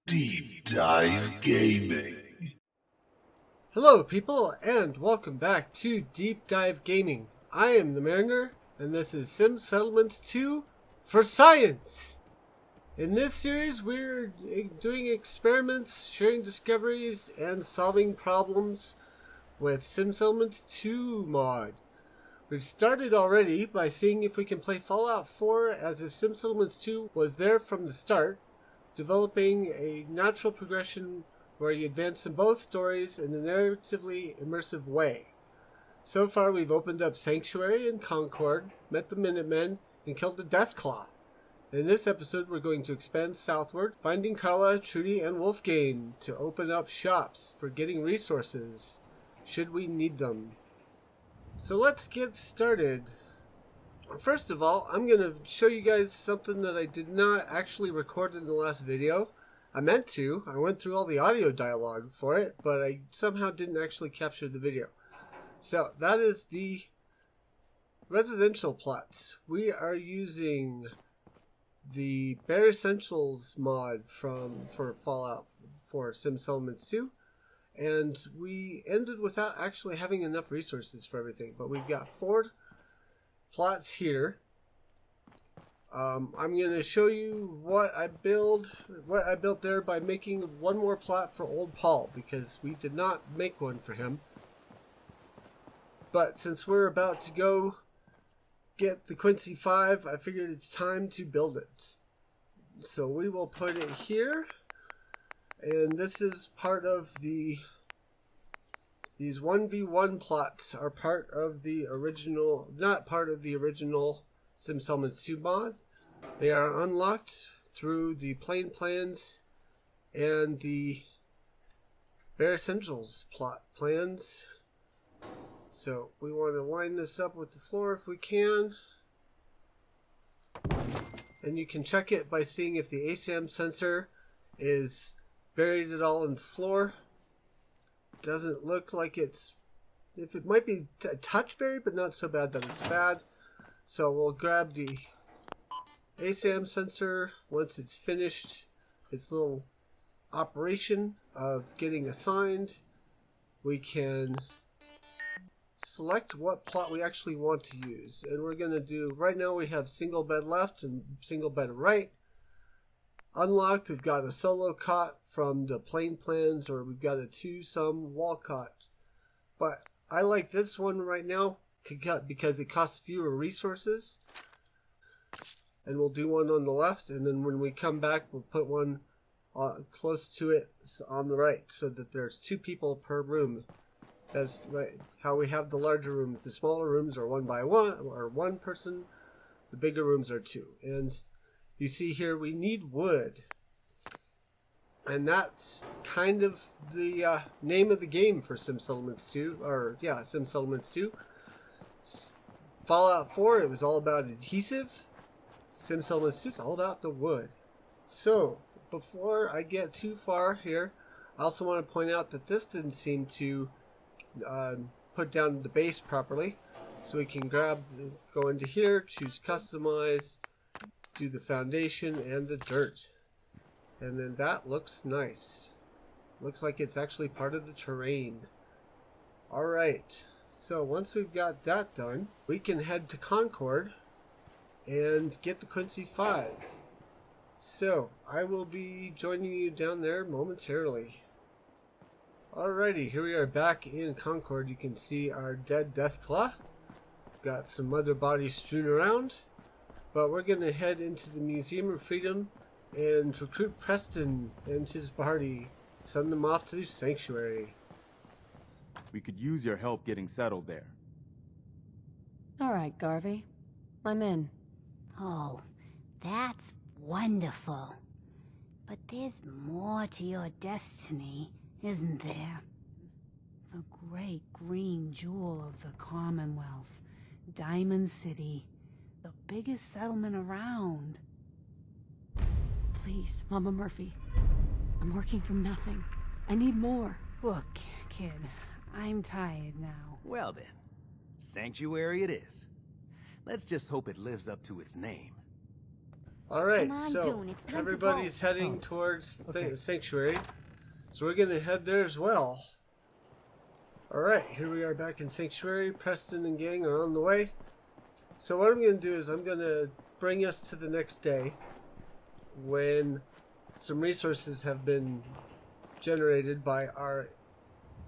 Deep Dive Gaming. Hello people, and welcome back to Deep Dive Gaming. I am the Mariner, and this is Sim Settlements 2 for Science! In this series, we're doing experiments, sharing discoveries, and solving problems with Sim Settlements 2 mod. We've started already by seeing if we can play Fallout 4 as if Sim Settlements 2 was there from the start, developing a natural progression where you advance in both stories in a narratively immersive way. So far, we've opened up Sanctuary and Concord, met the Minutemen, and killed the deathclaw. In this episode, we're going to expand southward, finding Carla, Turdy, and Wolfgang to open up shops for getting resources, should we need them. So let's get started. First of all, I'm going to show you guys something that I did not actually record in the last video. I meant to. I went through all the audio dialogue for it, but I somehow didn't actually capture the video. So that is the residential plots. We are using the Bare Essentials mod for Fallout for Sim Settlements 2. And we ended without actually having enough resources for everything. But we've got 4 plots here. I'm going to show you what I built there by making one more plot for Old Paul, because we did not make one for him. But since we're about to go get the Quincy 5, I figured it's time to build it. So we will put it here, and this is part of these 1v1 plots are part of the original, not part of the original Sim Settlements 2 mod. They are unlocked through the plain plans and the Bare Essentials plot plans. So we want to line this up with the floor if we can. And you can check it by seeing if the ASAM sensor is buried at all in the floor. Doesn't look like it's, if it might be a touch buried, but not so bad that it's bad. So we'll grab the ASAM sensor once it's finished its little operation of getting assigned. We can select what plot we actually want to use. And we're going to do, right now we have single bed left and single bed right. Unlocked, we've got a solo cot from the plain plans, or we've got a 2-some wall cot. But I like this one right now because it costs fewer resources. And we'll do one on the left, and then when we come back, we'll put one close to it on the right, so that there's 2 people per room. That's like how we have the larger rooms. The smaller rooms are 1 by 1, or 1 person. The bigger rooms are 2. And you see here we need wood. And that's kind of the name of the game for Sim Settlements 2. Sim Settlements 2. Fallout 4, it was all about adhesive. Sim Settlements 2 is all about the wood. So, before I get too far here, I also want to point out that this didn't seem to put down the base properly. So we can go into here, choose customize, do the foundation and the dirt. And then that looks nice. Looks like it's actually part of the terrain. Alright, so once we've got that done, we can head to Concord and get the Quincy 5. So, I will be joining you down there momentarily. Alrighty, here we are back in Concord. You can see our dead deathclaw. Got some other bodies strewn around. But we're going to head into the Museum of Freedom and recruit Preston and his party. Send them off to Sanctuary. We could use your help getting settled there. Alright, Garvey. I'm in. Oh, that's wonderful. But there's more to your destiny, isn't there? The great green jewel of the Commonwealth, Diamond City, the biggest settlement around. Please, Mama Murphy. I'm working for nothing. I need more. Look, kid, I'm tired now. Well then, Sanctuary it is. Let's just hope it lives up to its name. Alright, Come on, so June, it's time to everybody's go. heading towards the Sanctuary. So we're going to head there as well. Alright, here we are back in Sanctuary. Preston and gang are on the way. So what I'm going to do is I'm going to bring us to the next day when some resources have been generated by our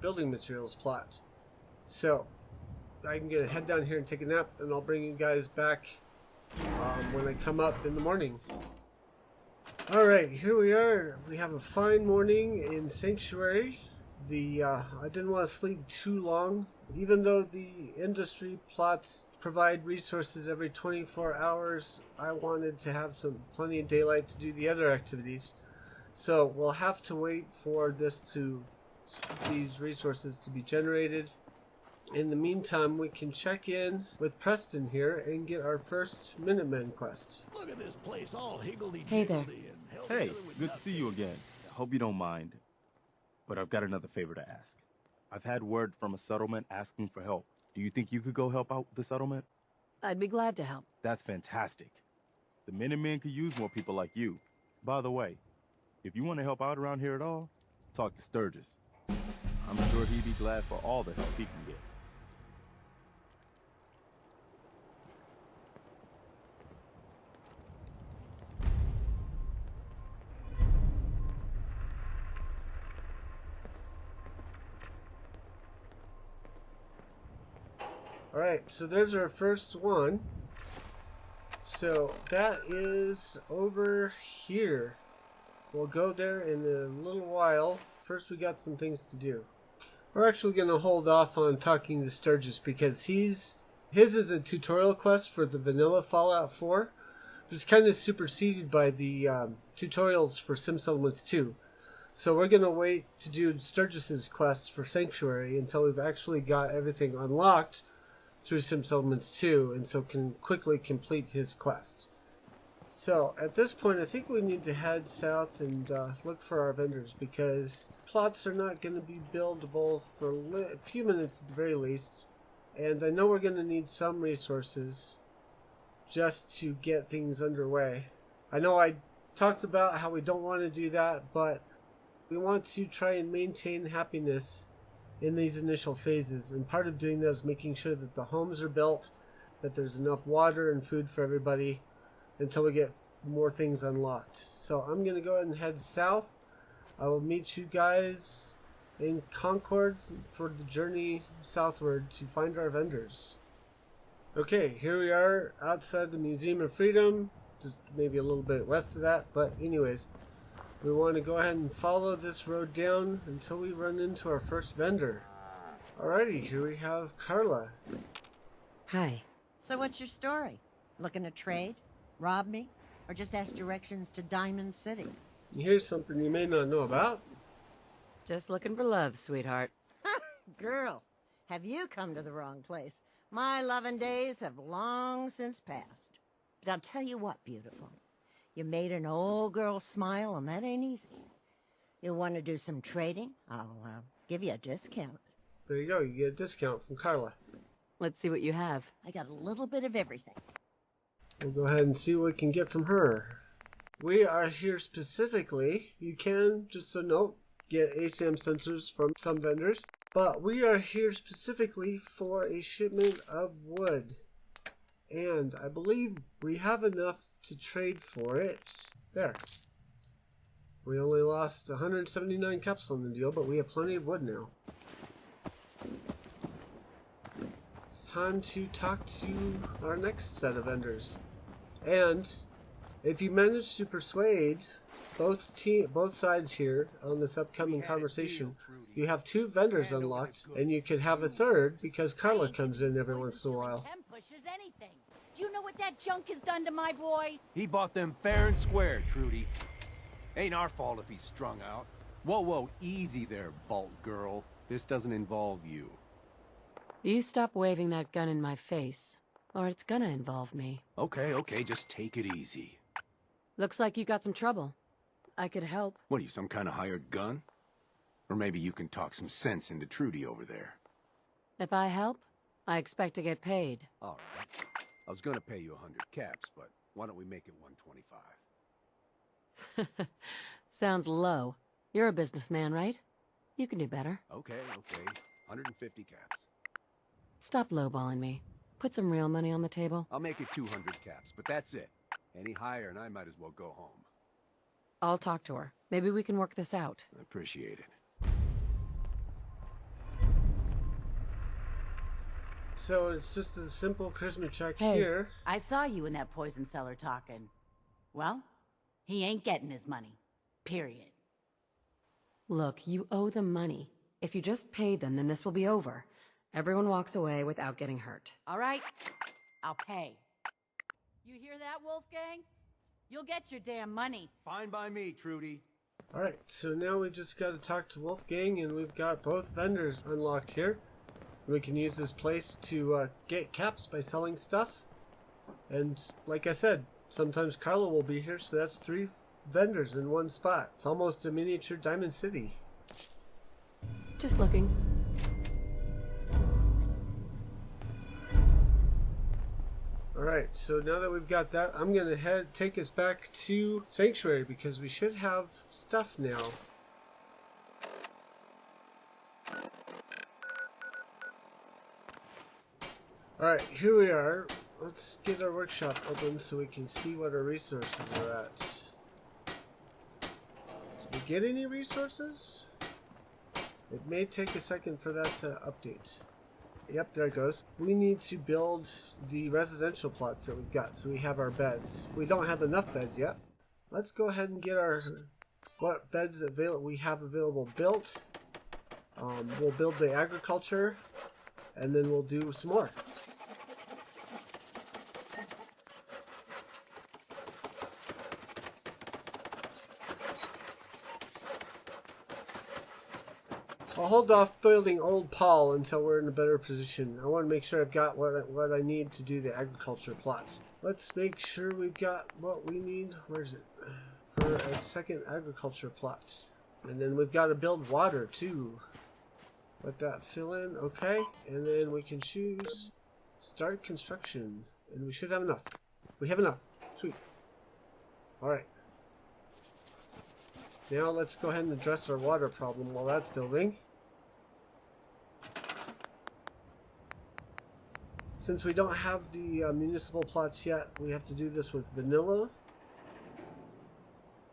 building materials plot. So I'm going to head down here and take a nap, and I'll bring you guys back when I come up in the morning. Alright, here we are. We have a fine morning in Sanctuary. I didn't want to sleep too long, even though the industry plots provide resources every 24 hours. I wanted to have plenty of daylight to do the other activities. So we'll have to wait for these resources to be generated. In the meantime, we can check in with Preston here and get our first Minutemen quest. Look at this place all higgledy Hey there. Hey, good to see you again. Hope you don't mind, but I've got another favor to ask. I've had word from a settlement asking for help. Do you think you could go help out the settlement? I'd be glad to help. That's fantastic. The Minutemen could use more people like you. By the way, if you want to help out around here at all, talk to Sturgis. I'm sure he'd be glad for all the help he can get. Alright, so there's our first one. So that is over here. We'll go there in a little while. First we got some things to do. We're actually going to hold off on talking to Sturgis because his is a tutorial quest for the vanilla Fallout 4. It's kind of superseded by the tutorials for Sim Settlements 2. So we're going to wait to do Sturgis's quest for Sanctuary until we've actually got everything unlocked through Sim Settlements 2, and so can quickly complete his quest. So at this point I think we need to head south and look for our vendors, because plots are not going to be buildable for a few minutes at the very least, and I know we're going to need some resources just to get things underway. I know I talked about how we don't want to do that, but we want to try and maintain happiness in these initial phases, and part of doing that is making sure that the homes are built, that there's enough water and food for everybody until we get more things unlocked. So I'm going to go ahead and head south. I will meet you guys in Concord for the journey southward to find our vendors. Okay, here we are outside the Museum of Freedom, just maybe a little bit west of that, but anyways, we want to go ahead and follow this road down until we run into our first vendor. Alrighty, here we have Carla. Hi. So what's your story? Looking to trade? Rob me? Or just ask directions to Diamond City? Here's something you may not know about. Just looking for love, sweetheart. Girl, have you come to the wrong place? My loving days have long since passed. But I'll tell you what, beautiful. You made an old girl smile, and that ain't easy. You want to do some trading? I'll give you a discount. There you go, you get a discount from Carla. Let's see what you have. I got a little bit of everything. We'll go ahead and see what we can get from her. We are here specifically, you can, just so note, get ASAM sensors from some vendors, but we are here specifically for a shipment of wood. And I believe we have enough to trade for it. There. We only lost 179 caps on the deal, but we have plenty of wood now. It's time to talk to our next set of vendors. And if you manage to persuade both sides here on this upcoming conversation, you have 2 vendors unlocked, and you could have a third because Carla comes in every once in a while. Do you know what that junk has done to my boy? He bought them fair and square, Trudy. Ain't our fault if he's strung out. Whoa, whoa, easy there, Vault Girl. This doesn't involve you. You stop waving that gun in my face, or it's gonna involve me. Okay, just take it easy. Looks like you got some trouble. I could help. What are you, some kind of hired gun? Or maybe you can talk some sense into Trudy over there. If I help, I expect to get paid. All right. I was gonna pay you 100 caps, but Why don't we make it 125? Sounds low. You're a businessman, right? You can do better. Okay. 150 caps. Stop lowballing me. Put some real money on the table. I'll make it 200 caps, but that's it. Any higher and I might as well go home. I'll talk to her. Maybe we can work this out. I appreciate it. So it's just a simple charisma check Hey. here. I saw you in that poison cellar talking. Well, he ain't getting his money. Period. Look, you owe them money. If you just pay them, then this will be over. Everyone walks away without getting hurt. All right, I'll pay. You hear that, Wolfgang? You'll get your damn money. Fine by me, Trudy. Alright, so now we just got to talk to Wolfgang, and we've got both vendors unlocked here. We can use this place to get caps by selling stuff. And like I said, sometimes Carla will be here, so that's 3 vendors in one spot. It's almost a miniature Diamond City. Just looking. Alright, so now that we've got that, I'm going to take us back to Sanctuary because we should have stuff now. Alright, here we are. Let's get our workshop open so we can see what our resources are at. Did we get any resources? It may take a second for that to update. Yep, there it goes. We need to build the residential plots that we've got so we have our beds. We don't have enough beds yet. Let's go ahead and get our what beds we have available built. We'll build the agriculture and then we'll do some more. I'll hold off building Old Paul until we're in a better position. I want to make sure I've got what I need to do the agriculture plot. Let's make sure we've got what we need. Where is it? For a second agriculture plot. And then we've got to build water too. Let that fill in. Okay. And then we can choose start construction. And we should have enough. We have enough. Sweet. Alright. Now let's go ahead and address our water problem while that's building. Since we don't have the municipal plots yet, we have to do this with vanilla.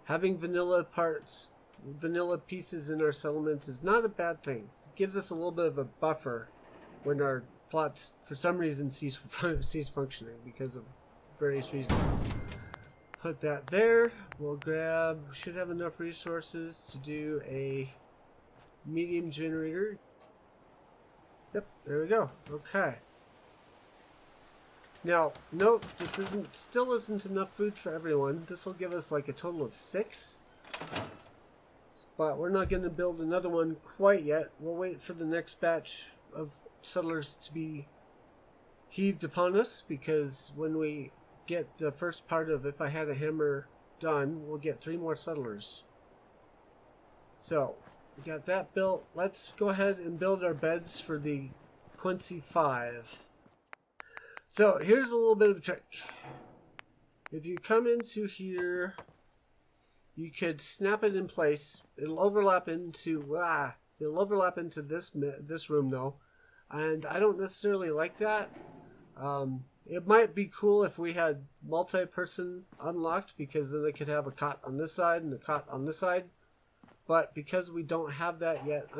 Having vanilla pieces in our settlement is not a bad thing. It gives us a little bit of a buffer when our plots, for some reason, cease functioning because of various reasons. Put that there. We'll grab, we should have enough resources to do a medium generator. Yep, there we go. Okay. Now, note, this still isn't enough food for everyone. This will give us like a total of 6. But we're not going to build another one quite yet. We'll wait for the next batch of settlers to be heaved upon us, because when we get the first part of If I Had a Hammer done, we'll get 3 more settlers. So, we got that built. Let's go ahead and build our beds for the Quincy 5. So here's a little bit of a trick. If you come into here, you could snap it in place. It'll overlap into this room though, and I don't necessarily like that. It might be cool if we had multi-person unlocked, because then they could have a cot on this side and a cot on this side. But because we don't have that yet,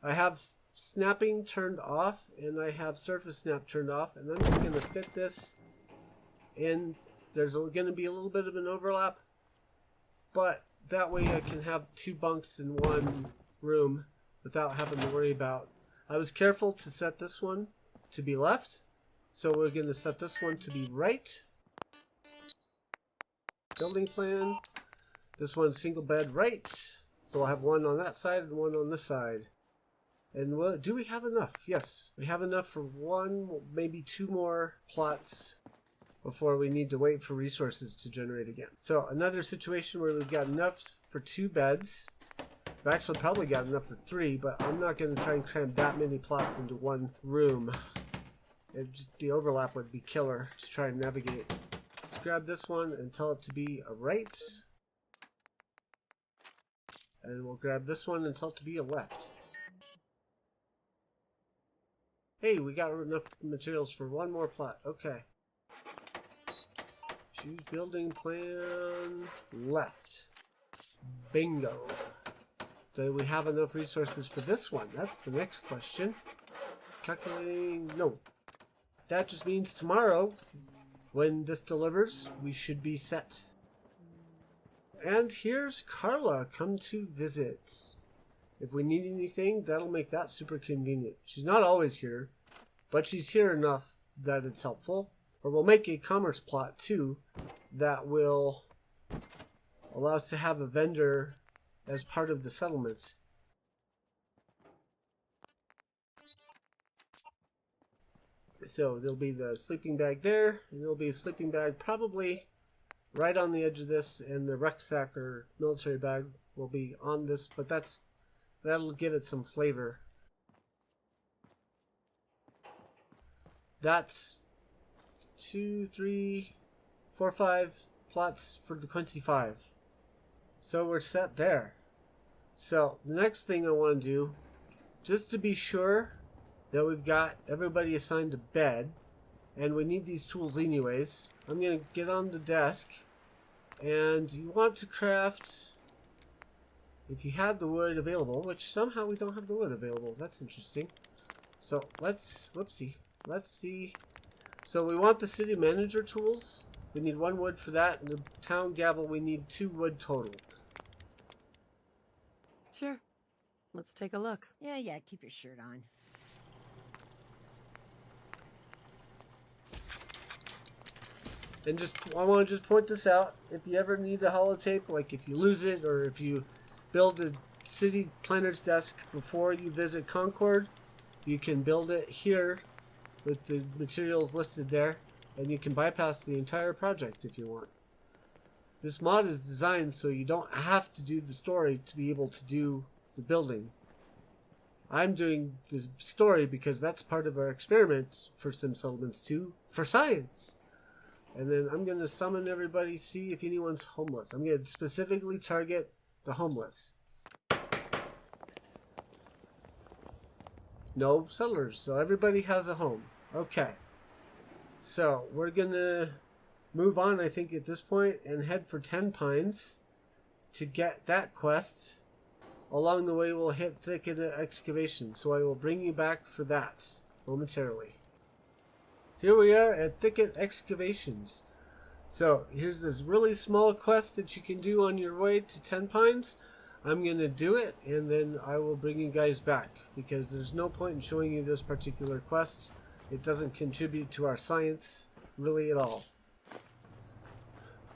I have snapping turned off and I have surface snap turned off, and I'm just going to fit this in. There's going to be a little bit of an overlap, but that way I can have 2 bunks in one room without having to worry about. I was careful to set this one to be left, so we're going to set this one to be right. Building plan. This one's single bed right, so we'll have one on that side and one on this side. And do we have enough? Yes, we have enough for 1, maybe 2 more plots before we need to wait for resources to generate again. So another situation where we've got enough for 2 beds. We've actually probably got enough for 3, but I'm not going to try and cram that many plots into one room. The overlap would be killer to try and navigate. grab this one and tell it to be a right. And we'll grab this one and tell it to be a left. Hey, we got enough materials for one more plot. Okay. Choose building plan left. Bingo. Do we have enough resources for this one? That's the next question. Calculating. No. That just means tomorrow, when this delivers, we should be set. And here's Carla come to visit. If we need anything, that'll make that super convenient. She's not always here, but she's here enough that it's helpful. Or we'll make a commerce plot too that will allow us to have a vendor as part of the settlement. So there'll be the sleeping bag there, and there'll be a sleeping bag probably right on the edge of this, and the rucksack or military bag will be on this, but that'll give it some flavor. That's 2, 3, 4, 5 plots for the Quincy 5. So we're set there. So the next thing I want to do, just to be sure that we've got everybody assigned to bed, and we need these tools anyways, I'm going to get on the desk, and you want to craft, if you had the wood available, which somehow we don't have the wood available. That's interesting. So let's see. So we want the city manager tools. We need 1 wood for that, and the town gavel we need 2 wood total. Sure. Let's take a look. Yeah, keep your shirt on. And I want to just point this out. If you ever need a holotape, like if you lose it, or if you build a city planner's desk before you visit Concord, you can build it here with the materials listed there, and you can bypass the entire project if you want. This mod is designed so you don't have to do the story to be able to do the building. I'm doing the story because that's part of our experiment for Sim Settlements 2 for science. And then I'm going to summon everybody, see if anyone's homeless. I'm going to specifically target the homeless. No settlers, so everybody has a home. Okay. So we're going to move on, I think, at this point and head for 10 Pines to get that quest. Along the way, we'll hit Thicket Excavation, so I will bring you back for that momentarily. Here we are at Thicket Excavations. So here's this really small quest that you can do on your way to 10 Pines. I'm going to do it, and then I will bring you guys back, because there's no point in showing you this particular quest. It doesn't contribute to our science really at all.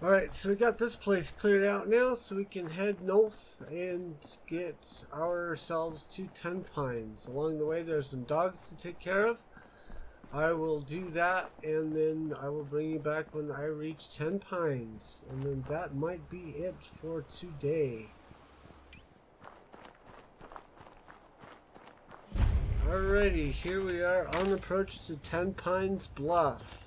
Alright, so we got this place cleared out now, so we can head north and get ourselves to 10 Pines. Along the way, there's some dogs to take care of. I will do that, and then I will bring you back when I reach 10 Pines. And then that might be it for today. Alrighty, here we are on approach to 10 Pines Bluff.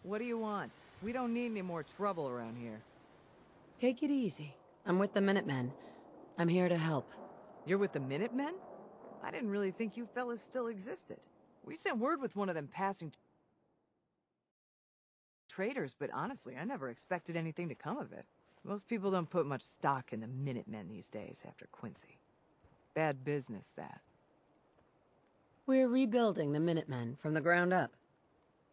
What do you want? We don't need any more trouble around here. Take it easy. I'm with the Minutemen. I'm here to help. You're with the Minutemen? I didn't really think you fellas still existed. We sent word with one of them passing traders, but honestly, I never expected anything to come of it. Most people don't put much stock in the Minutemen these days after Quincy. Bad business, that. We're rebuilding the Minutemen from the ground up.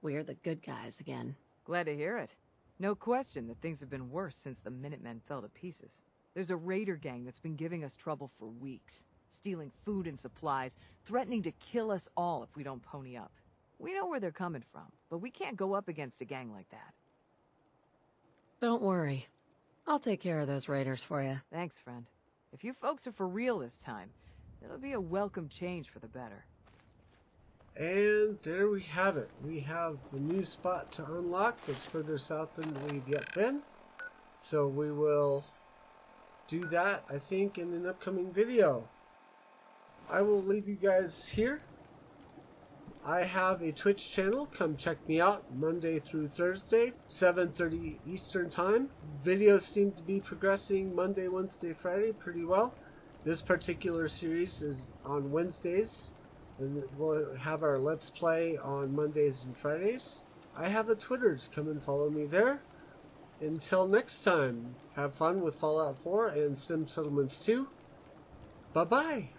We're the good guys again. Glad to hear it. No question that things have been worse since the Minutemen fell to pieces. There's a raider gang that's been giving us trouble for weeks, stealing food and supplies, threatening to kill us all if we don't pony up. We know where they're coming from, but we can't go up against a gang like that. Don't worry. I'll take care of those raiders for you. Thanks, friend. If you folks are for real this time, it'll be a welcome change for the better. And there we have it. We have a new spot to unlock that's further south than we've yet been. So we will do that, I think, in an upcoming video. I will leave you guys here. I have a Twitch channel. Come check me out Monday through Thursday, 7:30 Eastern Time. Videos seem to be progressing Monday, Wednesday, Friday pretty well. This particular series is on Wednesdays, and we'll have our Let's Play on Mondays and Fridays. I have a Twitter. Come and follow me there. Until next time, have fun with Fallout 4 and Sim Settlements 2. Bye-bye.